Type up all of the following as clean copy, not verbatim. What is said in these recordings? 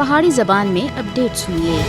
پہاڑی زبان میں اپڈیٹ سنیے۔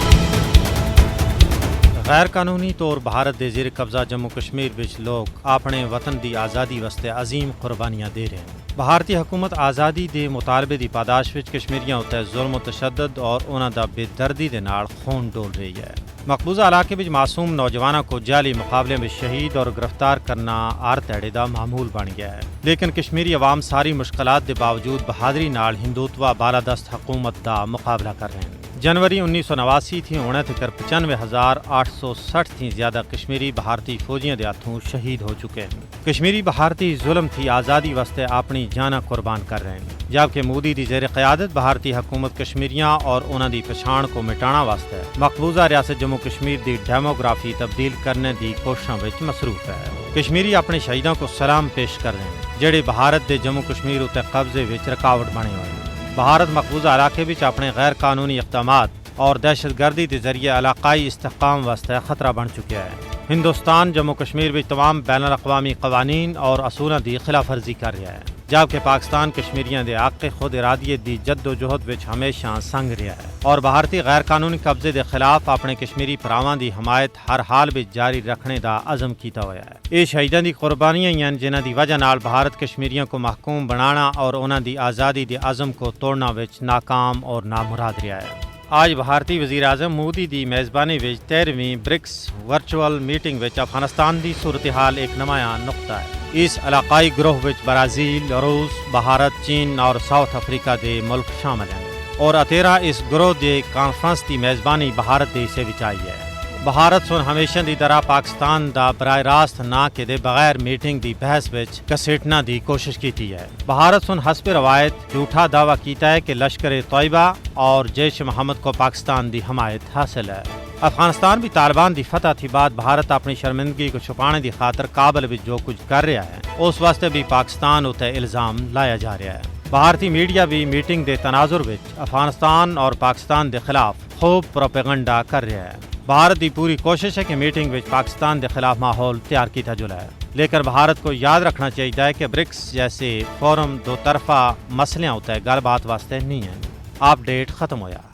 غیر قانونی طور بھارت دے زیر قبضہ جموں کشمیر وچ لوگ اپنے وطن دی آزادی واسطے عظیم قربانیاں دے رہے ہیں۔ بھارتی حکومت آزادی دے مطالبے دی پاداش وچ کشمیریاں اُتے ظلم و تشدد اور انہاں دا بے دردی دے نال خون ڈول رہی ہے۔ مقبوضہ علاقے وچ معصوم نوجوانوں کو جعلی مقابلے میں شہید اور گرفتار کرنا ہر تہڑے دا معمول بن گیا ہے، لیکن کشمیری عوام ساری مشکلات دے باوجود بہادری نال ہندوتوا بالادست حکومت دا مقابلہ کر رہے ہیں۔ جنوری 1989 تھی ہونے تک 95,860 تھی زیادہ کشمیری بھارتی فوجیاں دے ہاتھوں شہید ہو چکے ہیں۔ کشمیری بھارتی ظلم تھی آزادی واسطے اپنی جاناں قربان کر رہے ہیں، جبکہ مودی دی زیر قیادت بھارتی حکومت کشمیریاں اور انہاں دی پچھان کو مٹانا واسطے مقبوضہ ریاست جموں کشمیر دی ڈیموگرافی تبدیل کرنے دی کوششاں وچ مصروف ہے۔ کشمیری اپنے شہیداں کو سلام پیش کر رہے ہیں، جڑے بھارت دے جموں کشمیر اُتے قبضے وچ رکاوٹ بنے ہوئے ہیں۔ بھارت مقبوضہ علاقے وچ اپنے غیر قانونی اقدامات اور دہشت گردی کے ذریعے علاقائی استحکام واسطے خطرہ بن چکا ہے۔ ہندوستان جموں کشمیر وچ تمام بین الاقوامی قوانین اور اصولوں دی خلاف ورزی کر رہا ہے، جبکہ پاکستان کشمیریاں دے حق خود ارادیت دی جد و جہد وچ ہمیشہ سنگ رہا ہے اور بھارتی غیر قانونی قبضے دے خلاف اپنے کشمیری پراواں دی حمایت ہر حال وچ جاری رکھنے دا عزم کیتا ہوا ہے۔ یہ شہیداں دی قربانیاں ہیں جنہاں دی وجہ نال بھارت کشمیریوں کو محکوم بنانا اور انہاں دی آزادی دے عزم کو توڑنا وچ ناکام اور نامراد رہا ہے۔ آج بھارتی وزیر اعظم مودی دی میزبانی وچ 13ویں برکس ورچوئل میٹنگ وچ افغانستان دی صورتحال ایک نمایاں نقطہ ہے۔ اس علاقائی گروہ وچ برازیل، روس، بھارت، چین اور ساؤتھ افریقہ دے ملک شامل ہیں اور 13 اس گروہ دے کانفرنس دی میزبانی بھارت دے حصے وچ آئی ہے۔ بھارت سن ہمیشہ دی طرح پاکستان دا براہ راست نہ کے دے بغیر میٹنگ دی بحث وچ گھسیٹنا دی کوشش کیتی ہے۔ بھارت سن حسب روایت جھوٹا دعویٰ کیتا ہے کہ لشکر طیبہ اور جیش محمد کو پاکستان دی حمایت حاصل ہے۔ افغانستان بھی طالبان دی فتح تھی بعد بھارت اپنی شرمندگی کو چھپانے دی خاطر کابل وچ جو کچھ کر رہا ہے اس واسطے بھی پاکستان اُتے الزام لایا جا رہا ہے۔ بھارتی میڈیا بھی میٹنگ دے تناظر وچ افغانستان اور پاکستان دے خلاف خوب پروپیگنڈا کر رہا ہے۔ بھارت دی پوری کوشش ہے کہ میٹنگ وچ پاکستان دے خلاف ماحول تیار کیتا جلا ہے، لیکن بھارت کو یاد رکھنا چاہیے کہ برکس جیسے فورم دو طرفہ مسئلے ہوتے گل بات واسطے نہیں ہیں۔ اپڈیٹ ختم ہویا۔